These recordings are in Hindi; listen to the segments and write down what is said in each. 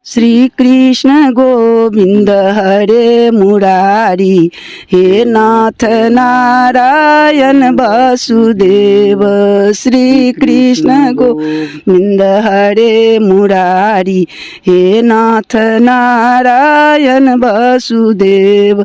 श्री कृष्ण गोविंद हरे मुरारी, हे नाथ नारायण वासुदेव। श्री कृष्ण गोविंद हरे मुरारी, हे नाथ नारायण वासुदेव।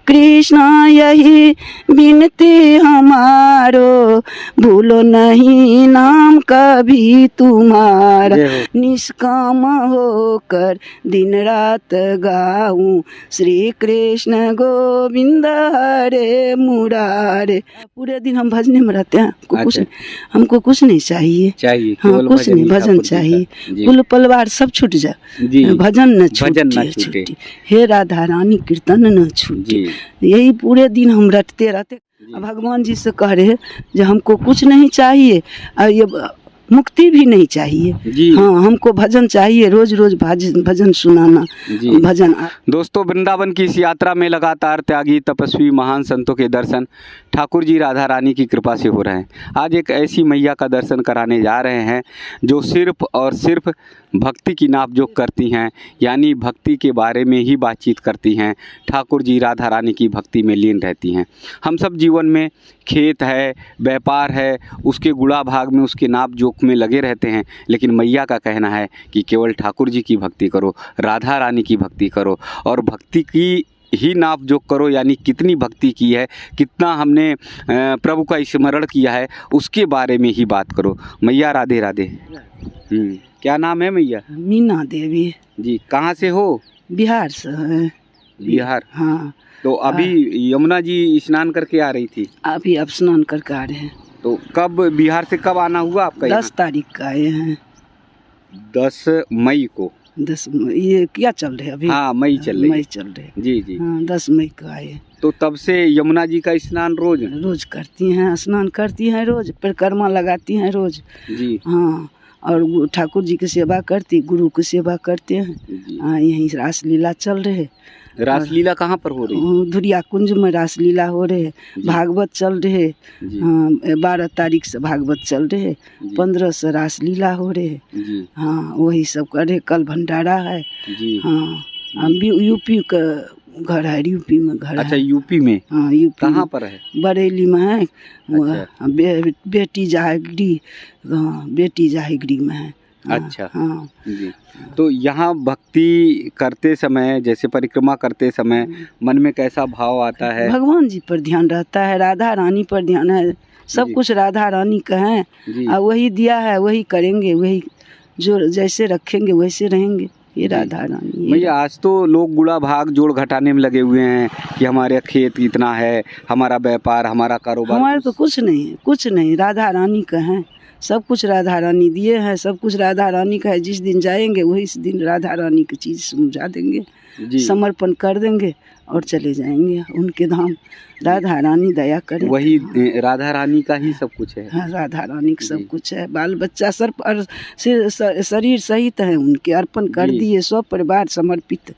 कृष्ण यही विनती हमारो, भूलो नहीं नाम कभी तुम्हारा। निष्काम होकर दिन रात गाऊं, श्री कृष्ण गोविंद हरे मुरारे। पूरे दिन हम भजने में रहते हैं, हमको कुछ नहीं चाहिए। हाँ, कुछ नहीं, भजन चाहिए। कुल परिवार सब छूट जाए, भजन न छूटे। हे राधा रानी कीर्तन न छूटे। यही पूरे दिन हम रटते रहते। भगवान जी से कह रहे जो हमको कुछ नहीं चाहिए और ये मुक्ति भी नहीं चाहिए। हाँ, हमको भजन चाहिए, रोज रोज भजन सुनाना। भजन। दोस्तों, वृंदावन की इस यात्रा में लगातार त्यागी तपस्वी महान संतों के दर्शन ठाकुर जी राधा रानी की कृपा से हो रहे हैं। आज एक ऐसी मैया का दर्शन कराने जा रहे हैं जो सिर्फ और सिर्फ भक्ति की नापजोक करती हैं, यानी भक्ति के बारे में ही बातचीत करती हैं। ठाकुर जी राधा रानी की भक्ति में लीन रहती हैं। हम सब जीवन में खेत है, व्यापार है, उसके गुड़ा भाग में, उसके नाप जोक में लगे रहते हैं, लेकिन मैया का कहना है कि केवल ठाकुर जी की भक्ति करो, राधा रानी की भक्ति करो और भक्ति की ही नाप जोक करो, यानी कितनी भक्ति की है, कितना हमने प्रभु का स्मरण किया है, उसके बारे में ही बात करो। मैया राधे राधे। क्या नाम है मैया? मीना देवी जी। कहाँ से हो? बिहार से है। बिहार? हाँ। तो अभी यमुना जी स्नान करके आ रही थी? अभी अब स्नान करके आ रहे हैं। तो कब बिहार से कब आना हुआ आपका? 10 तारीख का आए हैं। 10 मई को? 10 ये क्या चल रहे अभी? हाँ, मई चल रही। मई चल रहे। जी जी। हाँ, 10 मई को आए। तो तब से यमुना जी का स्नान रोज करती हैं, स्नान करती हैं, रोज परिक्रमा लगाती हैं रोज। जी। हाँ, और ठाकुर जी की सेवा करती, गुरु की सेवा करते हैं। हाँ, यहीं रासलीला चल रहे। रासलीला कहाँ पर हो रही? धुरिया कुंज में रासलीला हो रहे। भागवत चल रहे। हाँ, 12 तारीख से भागवत चल रहे, 15 से रासलीला हो रहे। हाँ, वही सब कर रहे। कल भंडारा है। हाँ, यूपी का घर है, यूपी में घर है। अच्छा, यूपी में? हाँ, यूपी। कहाँ पर है? बरेली में है। अच्छा। बेटी जाहिगरी, बेटी जाहिगरी में है। अच्छा। हाँ जी। तो यहाँ भक्ति करते समय, जैसे परिक्रमा करते समय, मन में कैसा भाव आता है? भगवान जी पर ध्यान रहता है, राधा रानी पर ध्यान है। सब कुछ राधा रानी का है और वही दिया है, वही करेंगे, वही जो जैसे रखेंगे वैसे रहेंगे। ये राधा रानी। भैया, आज तो लोग गुड़ा भाग जोड़ घटाने में लगे हुए हैं कि हमारे खेत इतना है, हमारा व्यापार, हमारा कारोबार। हमारे तो कुछ नहीं है, कुछ नहीं, राधा रानी का है। सब कुछ राधा रानी दिए हैं, सब कुछ राधा रानी का है। जिस दिन जाएंगे वही इस दिन राधा रानी की चीज़ समझा देंगे, समर्पण कर देंगे और चले जाएंगे उनके धाम। राधा रानी दया करे। वही राधा रानी का ही सब कुछ है। हाँ, राधा रानी का सब कुछ है। बाल बच्चा सर शरीर सहित है उनके, अर्पण कर दिए, सब परिवार समर्पित।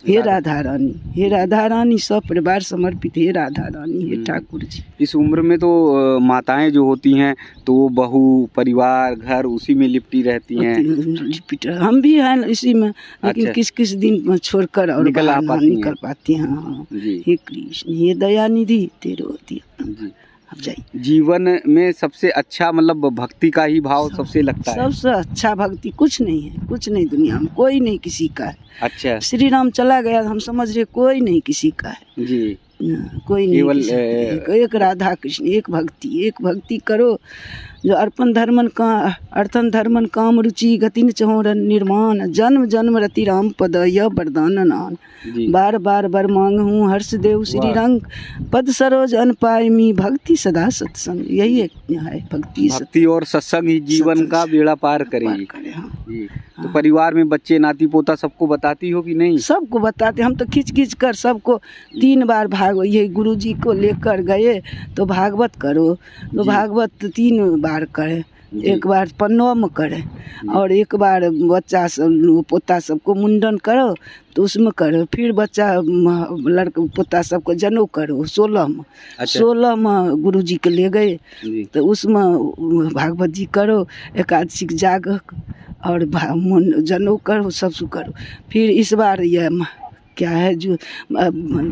हे राधा रानी, हे राधा रानी, सब परिवार समर्पित। हे राधा रानी, हे ठाकुर जी। इस उम्र में तो माताएं जो होती हैं तो वो बहू परिवार घर उसी में लिपटी रहती हैं। हम भी हैं इसी में, लेकिन किस दिन छोड़कर और निकल पाती हैं। हाँ, हे कृष्ण, हे दयानिधि तेरो दिया। जीवन में सबसे अच्छा मतलब भक्ति का ही भाव सबसे लगता है। सबसे अच्छा भक्ति कुछ नहीं है, कुछ नहीं, दुनिया में कोई नहीं किसी का है। अच्छा। श्री राम चला गया, हम समझ रहे कोई नहीं किसी का है जी। कोई नहीं, केवल एक राधा कृष्ण, एक भक्ति करो जो अर्थन धर्मन काम रुचि गतिन चहोर निर्माण जन्म जन्म रति राम पद यह वरदान नान बार बार बर मांग हूँ हर्ष देव श्री रंग पद सरोज अन पायमी भक्ति सदा सत्संग। यही है भक्ति और सत्संग ही जीवन का बेड़ा पार करेगी। तो परिवार में बच्चे नाती पोता सबको बताती हो कि नहीं? सबको बताते, हम तो खींच कर सबको 3 बार ये गुरु जी को लेकर गए तो भागवत करो, तो भागवत 3 बार करे। एक बार पन्नों में करे और एक बार बच्चा सब पोता सबको मुंडन करो तो उसमें करो, फिर बच्चा लड़का पोता सबको जनेऊ करो 16 में। अच्छा। 16 में गुरु जी के ले गए तो उसमें भागवत जी करो, एकादशी जाग और जनेऊ करो, सब सु करो। फिर इस बार ये क्या है जो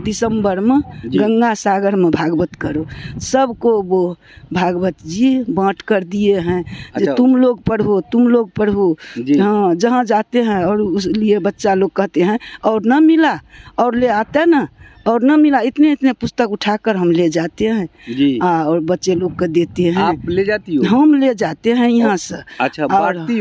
दिसंबर में गंगा सागर में भागवत करो, सबको वो भागवत जी बांट कर दिए हैं। अच्छा। तुम लोग पढ़ो। हाँ, जहाँ जाते हैं और उस लिए बच्चा लोग कहते हैं और न मिला और ले आता है ना, और न मिला, इतने पुस्तक उठाकर हम ले जाते हैं जी। और बच्चे लोग को देते हैं। आप ले जाती हो? हम ले जाते हैं यहाँ से। अच्छा, बांटती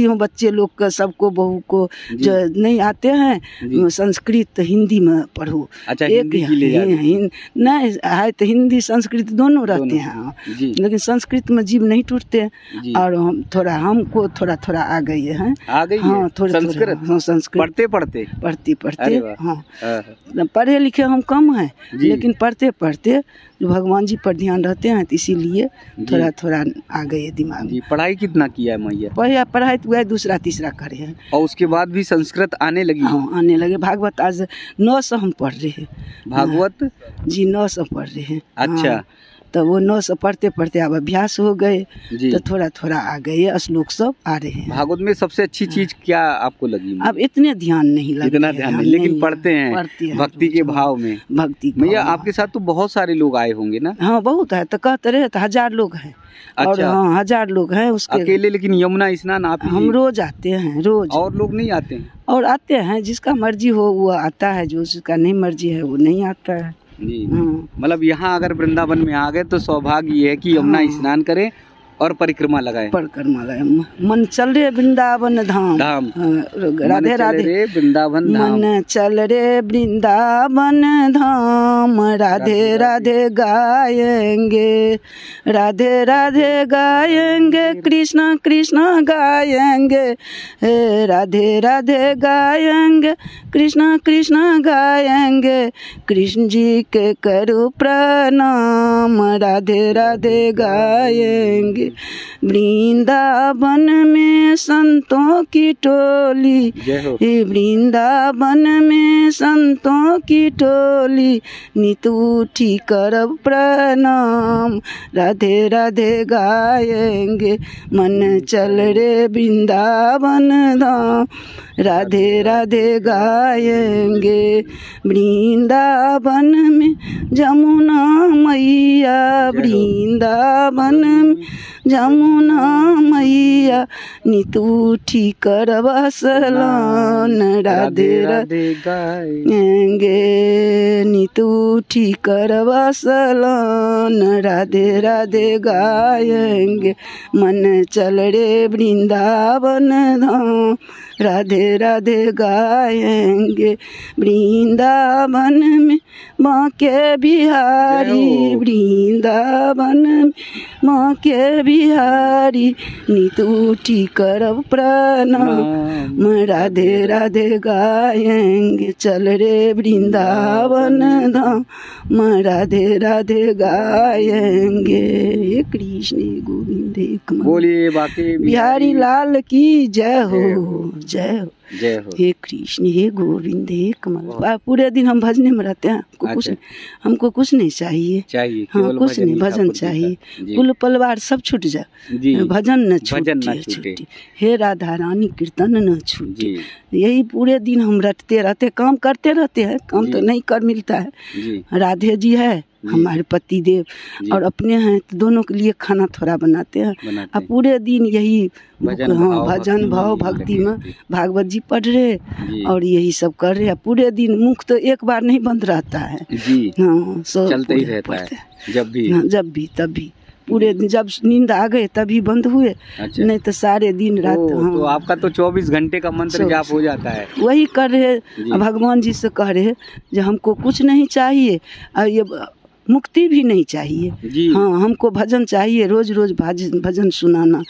हो बच्चे लोग का, सबको, बहू को जो नहीं आते हैं संस्कृत हिंदी में पढ़ो। अच्छा, हिंदी की ले जाते हैं? नहीं है तो हिंदी संस्कृत दोनों रहते हैं, लेकिन संस्कृत में जीव नहीं टूटते। और हम हमको थोड़ा आ गए हैं। हाँ, थोड़ा संस्कृत पढ़ते हाँ। पढ़े लिखे हम कम हैं, लेकिन पढ़ते जो भगवान जी पर ध्यान रहते हैं, तो इसीलिए थोड़ा आ गए दिमाग में। पढ़ाई कितना किया है मैया? पढ़ाई तो वह दूसरा तीसरा करे हैं। और उसके बाद भी संस्कृत आने लगी? हाँ, आने लगे। भागवत आज 900 हम पढ़ रहे हैं। भागवत जी 900 पढ़ रहे हैं। अच्छा। तो वो 900 पढ़ते अब अभ्यास हो गए, तो थोड़ा आ गए, श्लोक सब आ रहे हैं। भागवत में सबसे अच्छी चीज क्या आपको लगी? अब इतने ध्यान नहीं लगता, इतना ध्यान नहीं, लेकिन पढ़ते हैं भक्ति के भाव में। भैया आपके साथ तो बहुत सारे लोग आए होंगे ना? हाँ, बहुत है, तो कहते रहे तो 1000 लोग हैं। अच्छा। और हाँ, 1000 लोग हैं उसके अकेले। लेकिन यमुना स्नान आप? हम रोज आते हैं, रोज। और लोग नहीं आते हैं? और आते हैं, जिसका मर्जी हो वो आता है, जो जिसका नहीं मर्जी है वो नहीं आता है जी। मतलब यहाँ अगर वृंदावन में आ गए तो सौभाग्य ये है कि यमुना स्नान करें और परिक्रमा लगाए। मन चल रे वृंदावन धाम। राधे राधे। वृंदावन धाम। मन चल रे वृंदावन धाम, राधे राधे गाएंगे, राधे राधे गाएंगे, कृष्ण कृष्ण गाएंगे, राधे राधे गाएंगे, कृष्ण कृष्ण गाएंगे, कृष्ण जी के करो प्रणाम, राधे राधे गाएंगे। वृंदावन में संतों की टोली, वृंदावन में संतों की टोली, नित उठी करब प्रणाम, राधे राधे गाएंगे। मन चल रे वृंदावन धाम, राधे राधे गाएंगे। वृंदावन में जमुना मैया, वृंदावन में जमुना मैया, नित उठी करब स्नान, राधे राधे गाएंगे, नित उठी करब स्नान, राधे राधे गाएंगे। मन चल रे वृंदावन धाम, राधे राधे गाएंगे। वृंदावन में माँ के बिहारी, वृंदावन में माँ के बिहारी, नित उठी करब प्रणाम, राधे राधे गाएंगे। चल रे वृंदावन धाम, राधे राधे गाएंगे। हे कृष्ण गोविंद एक बोलिए बाकी बिहारी लाल की जय हो, जय हो, जय हो। हे कृष्ण हे गोविंद हे कमल। पूरे दिन हम भजने में रहते हैं, हमको कुछ नहीं चाहिए। हाँ, कुछ नहीं, भजन चाहिए। कुल परिवार सब छूट जाए, भजन न छूटे। हे राधा रानी कीर्तन न छूटे। यही पूरे दिन हम रटते रहते, काम करते रहते हैं, काम तो नहीं कर मिलता है। राधे जी है हमारे पति देव, और अपने हैं तो दोनों के लिए खाना थोड़ा बनाते हैं। अब पूरे दिन यही भजन भाव भक्ति में भागवत जी पढ़ रहे और यही सब कर रहे हैं। पूरे दिन मुख तो एक बार नहीं बंद रहता है जी। हाँ, चलते ही रहता है जब भी तभी पूरे दिन, जब नींद आ गए तभी बंद हुए। अच्छा। नहीं तो सारे दिन रात। हाँ, तो आपका तो 24 घंटे का मंत्र जाप हो जाता है। वही कर रहे, भगवान जी से कह रहे जो हमको कुछ नहीं चाहिए और ये मुक्ति भी नहीं चाहिए जी। हाँ, हमको भजन चाहिए, रोज रोज भजन सुनाना,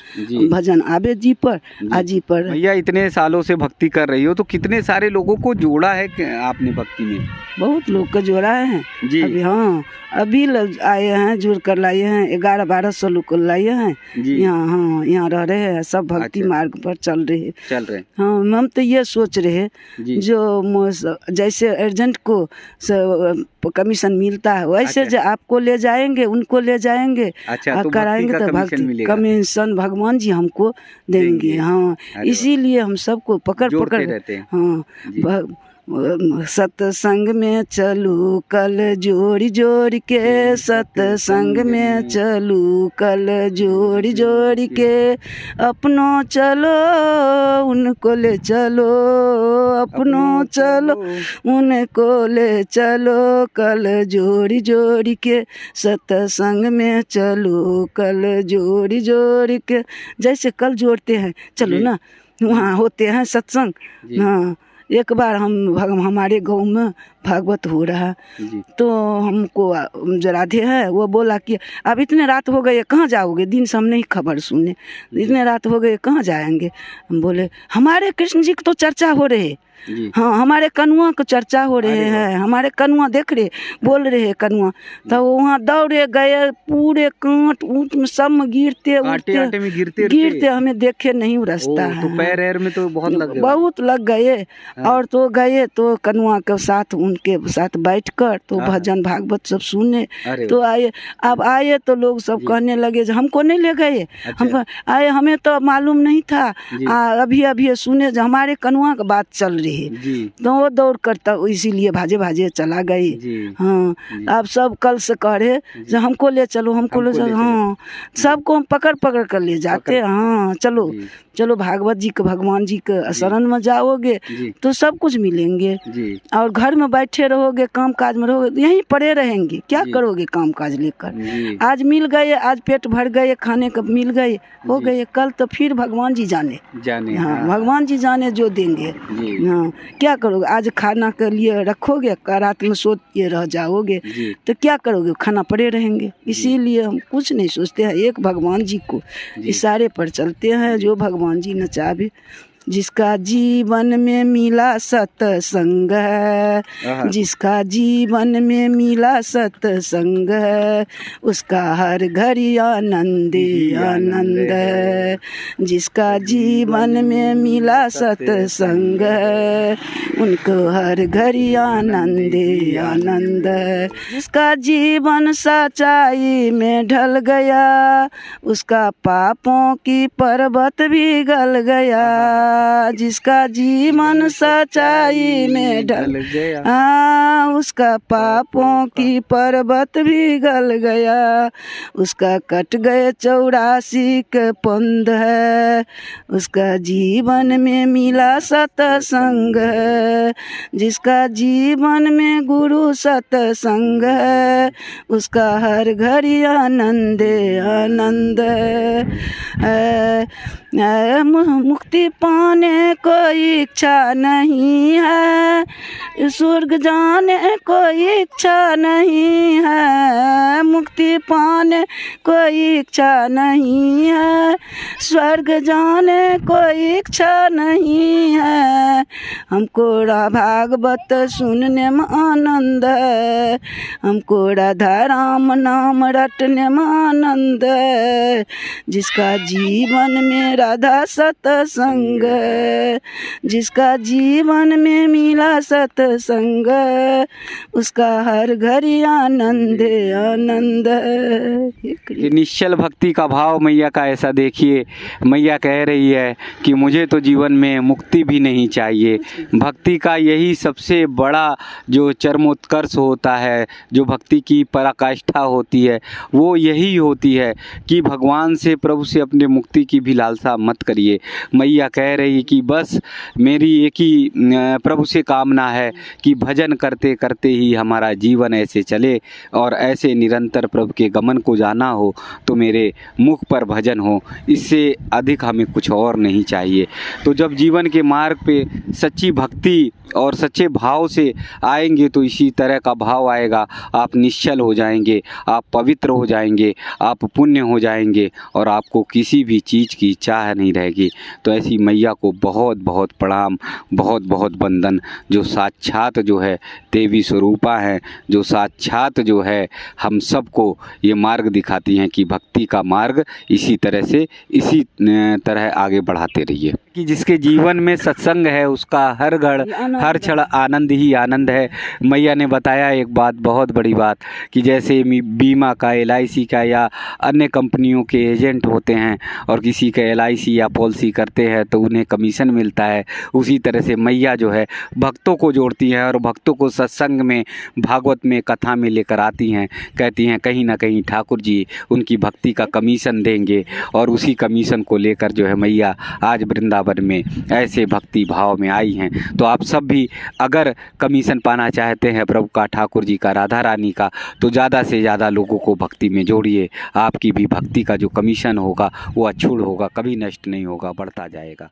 भजन आवे जी पर आजी पर। भैया इतने सालों से भक्ति कर रही हो तो कितने सारे लोगों को जोड़ा है आपने भक्ति में? बहुत लोग को जोड़ा है जी। अभी हाँ, अभी आए हैं, जुड़ कर लाए हैं, 1100-1200 लोग को लाए हैं यहाँ। हाँ, यहाँ रह रहे हैं सब, भक्ति मार्ग पर चल रहे। हाँ, हम तो ये सोच रहे जो जैसे एजेंट को कमीशन मिलता है वैसे आपको ले जाएंगे, उनको ले जाएंगे, अच्छा, तो कराएंगे भक्ति तो का भक्ति कमीशन मिलेगा। कमीशन भगवान जी हमको देंगे। हाँ, अरे वाह। इसीलिए हम सबको पकड़ जोड़ते पकड़ रहते हैं। हाँ जी। सत्संग में चलू कल जोड़ी जोड़ी के, सत्संग में चलू कल जोड़ी जोड़ी के, अपनों चलो उनको ले चलो, अपनों चलो उनको ले चलो, कल जोड़ी जोड़ी के, सत्संग में चलो कल जोड़ी जोड़ी के। जैसे कल जोड़ते हैं, चलो जी। ना, वहाँ होते हैं सत्संग। जी। हाँ, एक बार हमारे गांव में भागवत हो रहा, जी। तो हमको जो राधे है वो बोला कि अब इतने रात हो गए कहाँ जाओगे, दिन से हम नहीं खबर सुने, इतने रात हो गए कहाँ जाएंगे। हम बोले हमारे कृष्ण जी की तो चर्चा हो रही, जी। हाँ हमारे कनुआ को चर्चा हो रहे अरे वाह। हैं, हमारे कनुआ देख रहे, बोल रहे हैं कनुआ। तो वहाँ दौड़े गए, पूरे कांट ऊँट में सब में गिरते कांटे आटे में गिरते गिरते, हमें देखे नहीं वो रास्ता तो है, पैर ऐर में तो बहुत लग गए। बहुत लग गए। हाँ। और तो गए तो कनुआ के साथ, उनके साथ बैठकर तो हाँ। भजन भागवत सब सुने। अरे तो आए, अब आए तो लोग सब जी। कहने लगे जो हमको नहीं ले गए, अच्छा। हमको आए, हमें तो मालूम नहीं था, जी। अभी अभी सुने जो हमारे कनुआ की बात चल रही है। जी। तो वो दौड़ करता इसीलिए भाजे भाजे चला गई। जी। हाँ, जी। अब सब कल से कह रहे जो हमको ले चलो, हमको ले चलो। हाँ, सबको हम पकड़ पकड़ कर ले जाते। हाँ, चलो जी। चलो भागवत जी के, भगवान जी के शरण में जाओगे जी। तो सब कुछ मिलेंगे। जी। और घर में बैठे रहोगे, काम काज में रहोगे, यहीं पड़े रहेंगे, क्या जी। करोगे काम काज लेकर। जी। आज मिल गए, आज पेट भर गए, खाने का मिल गए, हो जी। गए, कल तो फिर भगवान जी जाने। जाने। हाँ, हाँ। भगवान जी जाने जो देंगे। जी। हाँ, क्या करोगे, आज खाना के लिए रखोगे, रात में सोते रह जाओगे, जी। तो क्या करोगे, खाना पड़े रहेंगे। इसीलिए हम कुछ नहीं सोचते हैं, एक भगवान जी को जी। इशारे पर चलते हैं, जो भगवान जी न चाहे। जिसका जीवन में मिला सत्संग है, आहा। जिसका जीवन में मिला सत्संग है, उसका हर घड़ी आनंद ही आनंद है। जिसका जीवन में मिला सत्संग है, उनको हर घड़ी आनंद ही आनंद है। जिसका जीवन सच्चाई में ढल गया, उसका पापों की पर्वत भी गल गया। जिसका जीवन सच्चाई में ढल गया, हाँ, उसका पापों की पर्वत भी गल गया। उसका कट गए 84 के पंध है, उसका जीवन में मिला सत्संग है। जिसका जीवन में गुरु सत्संग है, उसका हर घड़ी आनंद आनंद है। मुक्ति पाने को इच्छा नहीं है, स्वर्ग जाने को इच्छा नहीं है। मुक्ति पाने को इच्छा नहीं है, स्वर्ग जाने को इच्छा नहीं है। हमको भागवत सुनने में आनंद है, हमको राधा राम नाम रटने में आनंद है। जिसका जीवन में राधा सत्संग, जिसका जीवन में मिला सत्संग, उसका हर घड़ी आनंद आनंद। ये निश्चल भक्ति का भाव मैया का ऐसा देखिए, मैया कह रही है कि मुझे तो जीवन में मुक्ति भी नहीं चाहिए। भक्ति का यही सबसे बड़ा जो चरमोत्कर्ष होता है, जो भक्ति की पराकाष्ठा होती है, वो यही होती है कि भगवान से, प्रभु से अपने मुक्ति की भी लालसा मत करिए। मैया कह रही कि बस मेरी एक ही प्रभु से कामना है कि भजन करते करते ही हमारा जीवन ऐसे चले और ऐसे निरंतर प्रभु के गमन को जाना हो तो मेरे मुख पर भजन हो, इससे अधिक हमें कुछ और नहीं चाहिए। तो जब जीवन के मार्ग पे सच्ची भक्ति और सच्चे भाव से आएंगे तो इसी तरह का भाव आएगा, आप निश्चल हो जाएंगे, आप पवित्र हो जाएंगे, आप पुण्य हो जाएंगे और आपको किसी भी चीज़ की चाह नहीं रहेगी। तो ऐसी मैया को बहुत बहुत प्रणाम, बहुत बहुत वंदन, जो साक्षात जो है देवी स्वरूपा हैं, जो साक्षात जो है हम सबको ये मार्ग दिखाती हैं कि भक्ति का मार्ग इसी तरह आगे बढ़ाते रहिए। कि जिसके जीवन में सत्संग है उसका हर हर क्षण आनंद ही आनंद है। मैया ने बताया एक बात, बहुत बड़ी बात, कि जैसे बीमा का, LIC का या अन्य कंपनियों के एजेंट होते हैं और किसी का LIC या पॉलिसी करते हैं तो उन्हें कमीशन मिलता है, उसी तरह से मैया जो है भक्तों को जोड़ती हैं और भक्तों को सत्संग में, भागवत में, कथा में लेकर आती हैं। कहती हैं कहीं ना कहीं ठाकुर जी उनकी भक्ति का कमीशन देंगे और उसी कमीशन को लेकर जो है मैया आज वृंदावन में ऐसे भक्ति भाव में आई हैं। तो आप सब भी अगर कमीशन पाना चाहते हैं प्रभु का, ठाकुर जी का, राधा रानी का, तो ज़्यादा से ज़्यादा लोगों को भक्ति में जोड़िए। आपकी भी भक्ति का जो कमीशन होगा वो अछूट होगा, कभी नष्ट नहीं होगा, बढ़ता जाएगा।